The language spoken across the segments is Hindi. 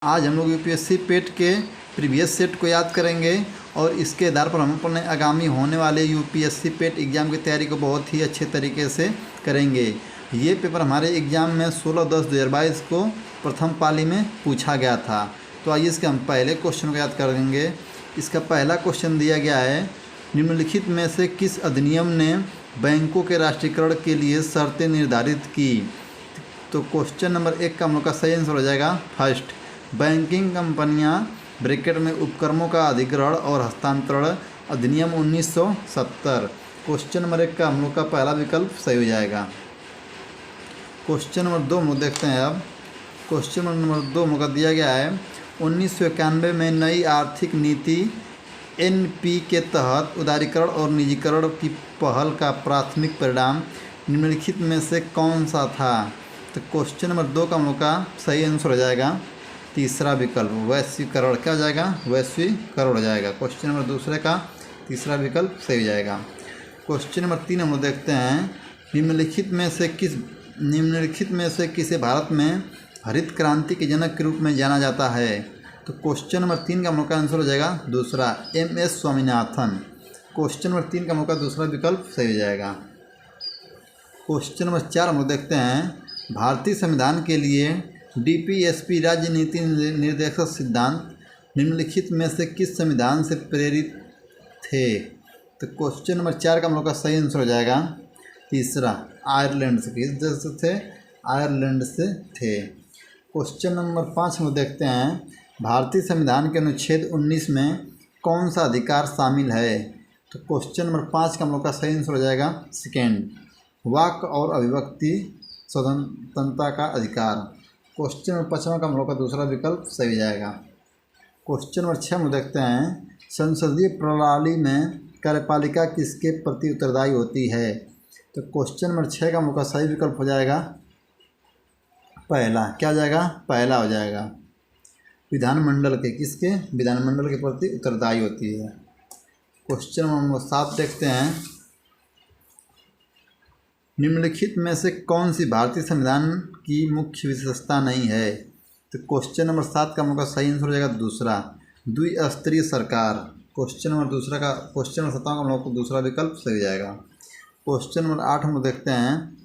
आज हम लोग यूपीएससी पेट के प्रीवियस सेट को याद करेंगे और इसके आधार पर हम अपने आगामी होने वाले यूपीएससी पेट एग्ज़ाम की तैयारी को बहुत ही अच्छे तरीके से करेंगे। ये पेपर हमारे एग्ज़ाम में 16/10/2022 को प्रथम पाली में पूछा गया था। तो आइए इसके हम पहले क्वेश्चन को याद करेंगे। इसका पहला क्वेश्चन दिया गया है, निम्नलिखित में से किस अधिनियम ने बैंकों के राष्ट्रीयकरण के लिए शर्तें निर्धारित की। तो क्वेश्चन नंबर 1 का हम लोग का सही आंसर हो जाएगा फर्स्ट, बैंकिंग कंपनियां ब्रैकेट में उपक्रमों का अधिग्रहण और हस्तांतरण अधिनियम 1970। क्वेश्चन नंबर 1 का हम लोग का पहला विकल्प सही हो जाएगा। क्वेश्चन नंबर 2 हम लोग देखते हैं। अब क्वेश्चन नंबर 2 हम लोग का दिया गया है, 1991 में नई आर्थिक नीति एनपी के तहत उदारीकरण और निजीकरण की पहल का प्राथमिक परिणाम निम्नलिखित में से कौन सा था। तो क्वेश्चन नंबर 2 का हम लोग का सही आंसर हो जाएगा तीसरा विकल्प, वैश्वीकरण। क्या हो जाएगा? वैश्वीकरण हो जाएगा। क्वेश्चन नंबर दूसरे का तीसरा विकल्प सही हो जाएगा। क्वेश्चन नंबर 3 हम लोग देखते हैं, निम्नलिखित में से किसे भारत में हरित क्रांति के जनक के रूप में जाना जाता है। तो क्वेश्चन नंबर 3 का हम लोग का आंसर हो जाएगा दूसरा, MS स्वामीनाथन। क्वेश्चन नंबर 3 का हम लोग का दूसरा विकल्प सही हो जाएगा। क्वेश्चन नंबर 4 हम लोग देखते हैं, भारतीय संविधान के लिए DPSP राज्य नीति निर्देशक सिद्धांत निम्नलिखित में से किस संविधान से प्रेरित थे। तो क्वेश्चन नंबर 4 का हम लोग का सही आंसर हो जाएगा तीसरा, आयरलैंड से। किस देश से थे? आयरलैंड से थे। क्वेश्चन नंबर 5 हम लोग देखते हैं, भारतीय संविधान के अनुच्छेद 19 में कौन सा अधिकार शामिल है। तो क्वेश्चन नंबर 5 का हम लोग का सही आंसर हो जाएगा सेकेंड, वाक और अभिव्यक्ति स्वतंत्रता का अधिकार। क्वेश्चन नंबर 5 का हम लोग का दूसरा विकल्प सही हो जाएगा। क्वेश्चन नंबर 6 में देखते हैं, संसदीय प्रणाली में कार्यपालिका किसके प्रति उत्तरदायी होती है। तो क्वेश्चन नंबर 6 का हम लोग का सही विकल्प हो जाएगा पहला। क्या हो जाएगा? पहला हो जाएगा, विधानमंडल के। किसके? विधानमंडल के प्रति उत्तरदायी होती है। क्वेश्चन नंबर 7 देखते हैं, निम्नलिखित में से कौन सी भारतीय संविधान की मुख्य विशेषता नहीं है। तो क्वेश्चन नंबर 7 का हम लोग का सही आंसर हो जाएगा दूसरा, द्विस्तरीय सरकार। क्वेश्चन नंबर 7 का हम लोग को दूसरा विकल्प सही हो जाएगा। क्वेश्चन नंबर 8 हम लोग देखते हैं,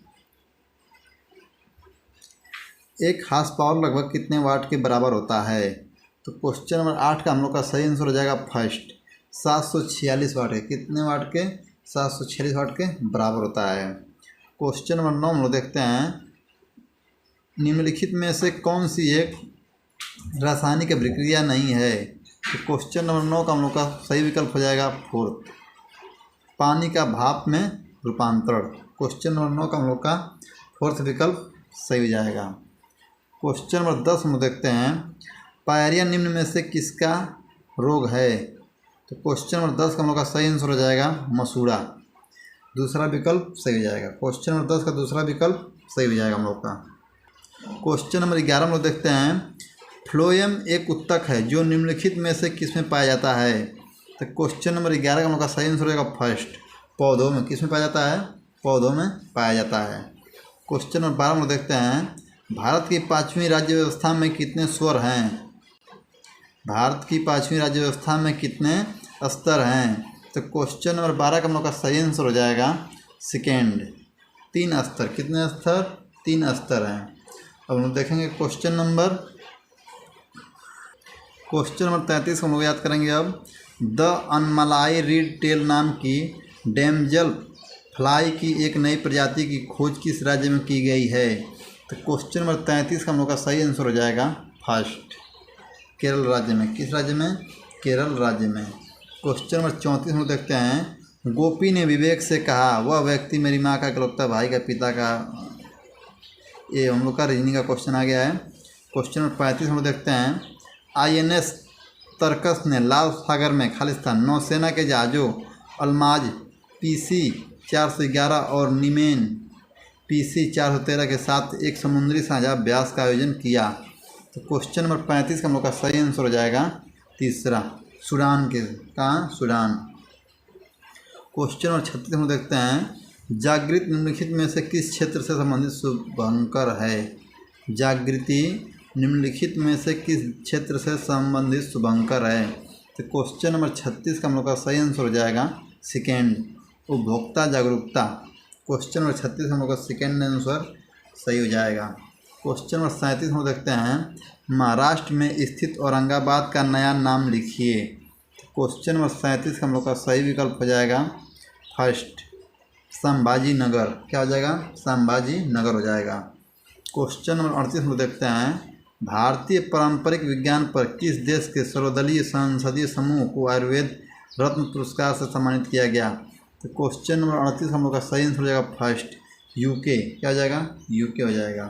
एक हार्स पावर लगभग कितने वाट के बराबर होता है। तो क्वेश्चन नंबर 8 का हम लोग का सही आंसर हो जाएगा फर्स्ट, 746 वाट के। कितने वाट के? 746 वाट के बराबर होता है। क्वेश्चन नंबर 9 हम लोग देखते हैं, निम्नलिखित में से कौन सी एक रासायनिक अभिक्रिया नहीं है। तो क्वेश्चन नंबर 9 का हम लोग का सही विकल्प हो जाएगा फोर्थ, पानी का भाप में रूपांतरण। क्वेश्चन नंबर 9 का हम लोग का फोर्थ विकल्प सही हो जाएगा। क्वेश्चन नंबर 10 हम लोग देखते हैं, पायरिया निम्न में से किसका रोग है। तो क्वेश्चन नंबर 10 का हम लोग का सही आंसर हो जाएगा मसूड़ा। दूसरा विकल्प सही हो जाएगा। क्वेश्चन नंबर 10 का दूसरा विकल्प सही हो जाएगा हम लोग का। क्वेश्चन नंबर 11 हम लोग देखते हैं, फ्लोएम एक उत्तक है जो निम्नलिखित में से किस में पाया जाता है। तो क्वेश्चन नंबर 11 का हम लोग का सही आंसर हो जाएगा फर्स्ट, पौधों में। किस में पाया जाता है? पौधों में पाया जाता है। क्वेश्चन नंबर 12 हम लोग देखते हैं, भारत की 5वीं राज्य व्यवस्था में कितने स्वर हैं। भारत की 5वीं राज्य व्यवस्था में कितने स्तर हैं। तो क्वेश्चन नंबर 12 का हम लोग का सही आंसर हो जाएगा सेकेंड, 3 स्तर। कितने स्तर? 3 स्तर हैं। अब हम लोग देखेंगे क्वेश्चन नंबर 33 को हम लोग याद करेंगे। अब द अनमलाई रीड टेल नाम की डैमजल फ्लाई की एक नई प्रजाति की खोज किस राज्य में की गई है। तो क्वेश्चन नंबर 33 का हम लोग का सही आंसर हो जाएगा फर्स्ट, केरल राज्य में। किस राज्य में? केरल राज्य में। क्वेश्चन नंबर 34 हम लोग देखते हैं, गोपी ने विवेक से कहा, वह व्यक्ति मेरी माँ का इकलौता भाई का पिता का। ये हम लोग का रीजनिंग का क्वेश्चन आ गया है। क्वेश्चन नंबर 35 हम लोग देखते हैं, INS तरकस ने लाल सागर में खालिस्तान नौसेना के जहाज़ों अल्माज PC 411 और नीमेन PC 413 के साथ एक समुद्री साझा अभ्यास का आयोजन किया। तो क्वेश्चन नंबर 35 का हम लोग का सही आंसर हो जाएगा तीसरा, सूडान के। कहाँ? सूडान। क्वेश्चन नंबर 36 हम देखते हैं, जागृत निम्नलिखित में से किस क्षेत्र से संबंधित शुभंकर है। जागृति निम्नलिखित में से किस क्षेत्र से संबंधित शुभंकर है? तो क्वेश्चन नंबर 36 का हम लोग का सही आंसर हो जाएगा सेकेंड, उपभोक्ता जागरूकता। क्वेश्चन नंबर 36 हम लोग का सेकेंड आंसर सही हो जाएगा। क्वेश्चन नंबर 37 हम देखते हैं, महाराष्ट्र में स्थित औरंगाबाद का नया नाम लिखिए। क्वेश्चन नंबर 37 का हम लोग का सही विकल्प हो जाएगा फर्स्ट, संभाजी नगर। क्या हो जाएगा? संभाजी नगर हो जाएगा। क्वेश्चन नंबर 38 हम देखते हैं, भारतीय पारंपरिक विज्ञान पर किस देश के सर्वदलीय संसदीय समूह को आयुर्वेद रत्न पुरस्कार से सम्मानित किया गया? तो क्वेश्चन नंबर 38 हम लोग का सही आंसर हो जाएगा फर्स्ट, यूके। क्या हो जाएगा? यूके हो जाएगा।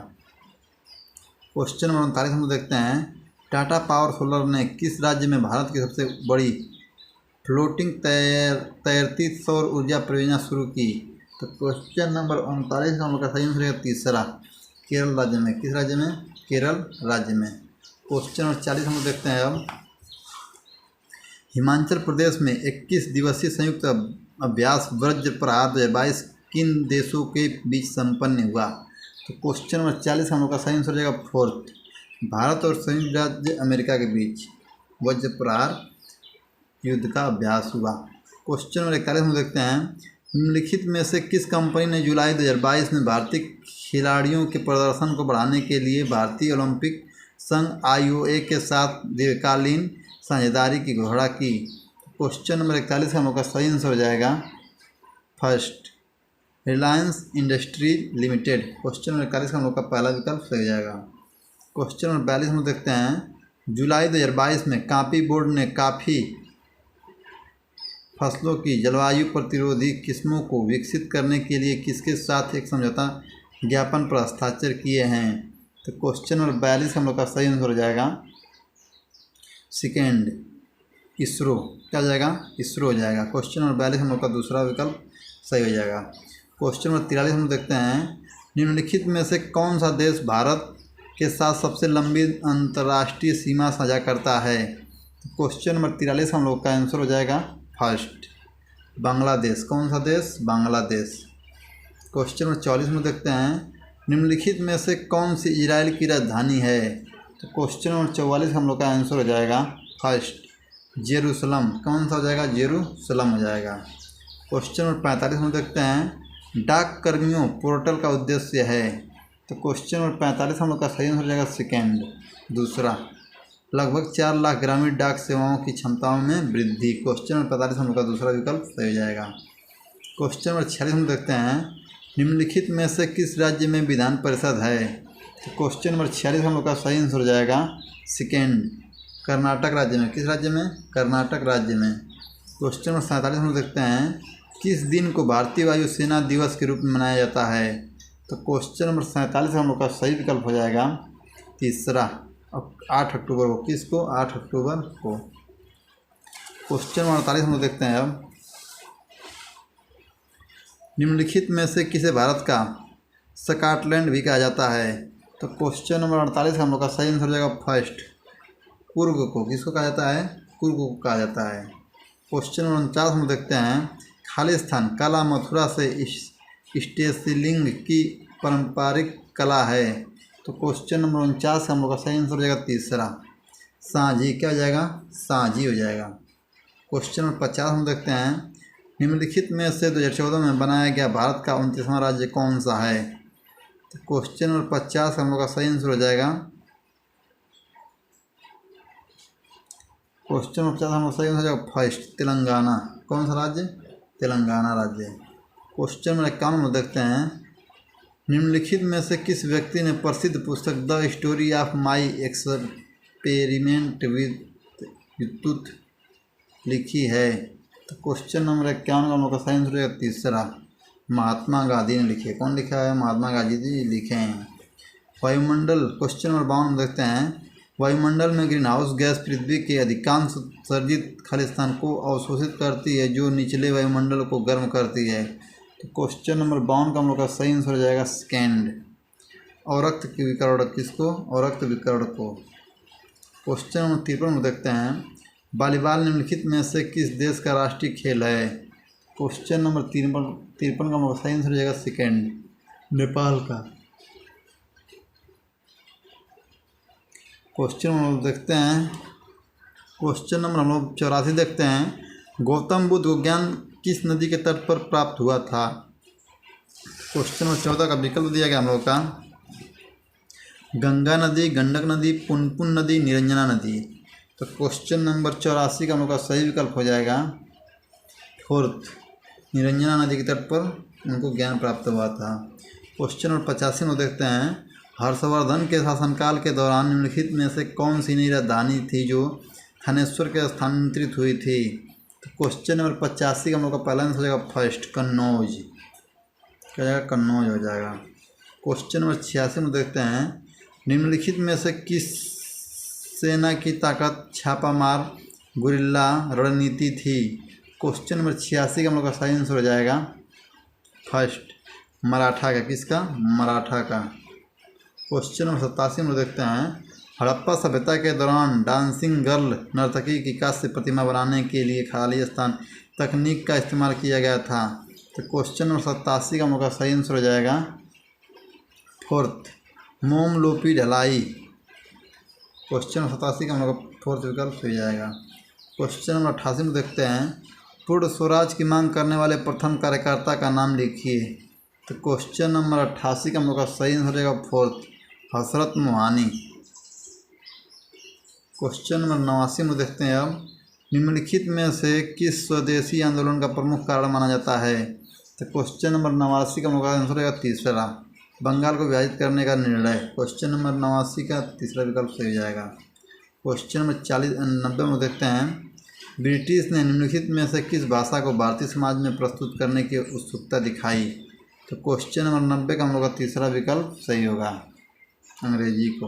क्वेश्चन नंबर 39 हम लोग देखते हैं, टाटा पावर सोलर ने किस राज्य में भारत की सबसे बड़ी फ्लोटिंग तैरती सौर ऊर्जा परियोजना शुरू की? तो क्वेश्चन नंबर 39 का हम लोग का सही आंसर है तीसरा, केरल राज्य में। किस राज्य में? केरल राज्य में। क्वेश्चन नंबर 40 हम लोग देखते हैं अब, हिमाचल प्रदेश में 21 दिवसीय संयुक्त अभ्यास वज्र प्रहार 2022 किन देशों के बीच संपन्न हुआ? तो क्वेश्चन नंबर 40 हम लोग का सही आंसर हो जाएगा फोर्थ, भारत और संयुक्त राज्य अमेरिका के बीच वज्र प्रहार युद्ध का अभ्यास हुआ। क्वेश्चन नंबर 41 हम देखते हैं, निम्नलिखित में से किस कंपनी ने जुलाई 2022 में भारतीय खिलाड़ियों के प्रदर्शन को बढ़ाने के लिए भारतीय ओलंपिक संघ IOA के साथ दीर्घकालीन साझेदारी की घोषणा की? क्वेश्चन नंबर 41 का हम लोग का सही आंसर हो जाएगा first, Reliance industries limited. Question number 41 का हम लोग का पहला विकल्प सही हो जाएगा। क्वेश्चन नंबर 42 हम लोग देखते हैं, जुलाई 2022 में कॉफी बोर्ड ने कॉफ़ी फसलों की जलवायु प्रतिरोधी किस्मों को विकसित करने के लिए किसके साथ एक समझौता ज्ञापन पर हस्ताक्षर किए हैं? तो क्वेश्चन नंबर 42 हम लोग का सही आंसर हो जाएगा सेकेंड, इसरो। क्या हो जाएगा? इसरो हो जाएगा। क्वेश्चन नंबर 42 हम लोग का दूसरा विकल्प सही हो जाएगा। क्वेश्चन नंबर 43 हम देखते हैं, निम्नलिखित में से कौन सा देश भारत के साथ सबसे लंबी अंतर्राष्ट्रीय सीमा साझा करता है? तो क्वेश्चन नंबर 43 हम लोग का आंसर हो जाएगा फर्स्ट, बांग्लादेश। कौन सा देश? बांग्लादेश। क्वेश्चन नंबर 44 में देखते हैं, निम्नलिखित में से कौन सी इजराइल की राजधानी है? तो क्वेश्चन नंबर 44 हम लोग का आंसर हो जाएगा फर्स्ट, जेरूसलम। कौन सा हो जाएगा? जेरूसलम हो जाएगा। क्वेश्चन नंबर 45 में देखते हैं, डाक कर्मियों पोर्टल का उद्देश्य है? तो क्वेश्चन नंबर 45 हम लोग का सही आंसर हो जाएगा सेकेंड, दूसरा, लगभग 4 लाख ग्रामीण डाक सेवाओं की क्षमताओं में वृद्धि। क्वेश्चन नंबर 45 हम लोग का दूसरा विकल्प सही हो जाएगा। क्वेश्चन नंबर 46 में देखते हैं, निम्नलिखित में से किस राज्य में विधान परिषद है? तो क्वेश्चन नंबर 46 हम लोग का सही आंसर हो जाएगा सेकेंड, कर्नाटक राज्य में। किस राज्य में? कर्नाटक राज्य में। क्वेश्चन नंबर 47 हम लोग देखते हैं, किस दिन को भारतीय वायुसेना दिवस के रूप में मनाया जाता है? तो क्वेश्चन नंबर 47 हम लोग का सही विकल्प हो जाएगा तीसरा, 8 अक्टूबर को। किसको? 8 अक्टूबर को। क्वेश्चन नंबर 48 हम लोग देखते हैं अब, निम्नलिखित में से किसे भारत का स्कॉटलैंड भी कहा जाता है? तो क्वेश्चन नंबर 48 हम लोग का सही आंसर हो जाएगा फर्स्ट, कुर्ग को। किसको कहा जाता है? कुर्ग को कहा जाता है। क्वेश्चन नंबर 49 हम देखते हैं, खालिस्तान कला मथुरा से स्टेसिलिंग की पारंपरिक कला है? तो क्वेश्चन नंबर 49 हम लोग का सही आंसर हो जाएगा तीसरा, सांझी। क्या हो जाएगा? सांझी हो जाएगा। क्वेश्चन नंबर 50 हम देखते हैं, निम्नलिखित में से 2014 में बनाया गया भारत का 29वां राज्य कौन सा है? तो क्वेश्चन नंबर 50 हम लोग का सही आंसर हो जाएगा क्वेश्चन नंबर 50 हम लोग सही आंसर हो जाएगा फर्स्ट, तेलंगाना। कौन सा राज्य? तेलंगाना राज्य। क्वेश्चन नंबर 51 में देखते हैं, निम्नलिखित में से किस व्यक्ति ने प्रसिद्ध पुस्तक the story of my experiment with विद्युत लिखी है? तो क्वेश्चन नंबर 51 का हम लोग का सही आंसर है तीसरा, महात्मा गांधी ने लिखी है। कौन लिखा है? महात्मा गांधी जी लिखे हैं। वायुमंडल। क्वेश्चन नंबर 52 में देखते हैं, वायुमंडल में ग्रीन हाउस गैस पृथ्वी के अधिकांश उत्सर्जित खालिस्तान को अवशोषित करती है जो निचले वायुमंडल को गर्म करती है। तो क्वेश्चन नंबर 52 का हम लोग का सही आंसर हो जाएगा सेकेंड, औरक्त की विकर्ण। किसको? औरक्त विकर्ण को। क्वेश्चन नंबर 53 में देखते हैं, वॉलीबॉल निम्नलिखित में से किस देश का राष्ट्रीय खेल है? क्वेश्चन नंबर 53 का हम लोग का सही आंसर हो जाएगा सेकेंड, नेपाल का। क्वेश्चन हम लोग देखते हैं, क्वेश्चन नंबर हम लोग 84 देखते हैं। गौतम बुद्ध को ज्ञान किस नदी के तट पर प्राप्त हुआ था? क्वेश्चन नंबर 14 का विकल्प दिया गया हम लोग का, गंगा नदी, गंडक नदी, पुनपुन नदी, निरंजना नदी। तो क्वेश्चन नंबर 84 का हम लोग का सही विकल्प हो जाएगा फोर्थ, निरंजना नदी के तट पर उनको ज्ञान प्राप्त हुआ था। क्वेश्चन नंबर 85 में देखते हैं, हर्षवर्धन के शासनकाल के दौरान निम्नलिखित में से कौन सी नई राजधानी थी जो थानेश्वर के स्थानांतरित हुई थी? तो क्वेश्चन नंबर 85 का हम लोग का पहला आंसर हो जाएगा फर्स्ट, कन्नौज। क्या जाएगा? कन्नौज हो जाएगा। क्वेश्चन नंबर 86 में देखते हैं, निम्नलिखित में से किस सेना की ताकत छापामार गुरिल्ला रणनीति थी? क्वेश्चन नंबर 86 का हम लोग का सही आंसर हो जाएगा फर्स्ट, मराठा का। किसका? मराठा का। क्वेश्चन नंबर 87 में देखते हैं, हड़प्पा सभ्यता के दौरान डांसिंग गर्ल नर्तकी की कांस्य प्रतिमा बनाने के लिए खाली स्थान तकनीक का इस्तेमाल किया गया था। तो क्वेश्चन नंबर 87 का हम लोग का सही आंसर हो जाएगा फोर्थ, मोम लोपी ढलाई। क्वेश्चन नंबर 87 का हम लोग का फोर्थ विकल्प हो जाएगा। क्वेश्चन नंबर 88 में देखते हैं, पूर्ण स्वराज की मांग करने वाले प्रथम कार्यकर्ता का नाम लिखिए। तो क्वेश्चन नंबर 88 का हम लोग का सही आंसर हो जाएगा फोर्थ, हसरत मोहानी। क्वेश्चन नंबर 89 में देखते हैं, अब निम्नलिखित में से किस स्वदेशी आंदोलन का प्रमुख कारण माना जाता है? तो क्वेश्चन नंबर 89 का हम लोग का आंसर होगा तीसरा, बंगाल को विभाजित करने का निर्णय। क्वेश्चन नंबर 89 का तीसरा विकल्प सही हो जाएगा। क्वेश्चन नंबर 90 में देखते हैं, ब्रिटिश ने निम्नलिखित में से किस भाषा को भारतीय समाज में प्रस्तुत करने की उत्सुकता दिखाई? तो क्वेश्चन नंबर 90 का हम लोग का तीसरा विकल्प सही होगा, अंग्रेजी को।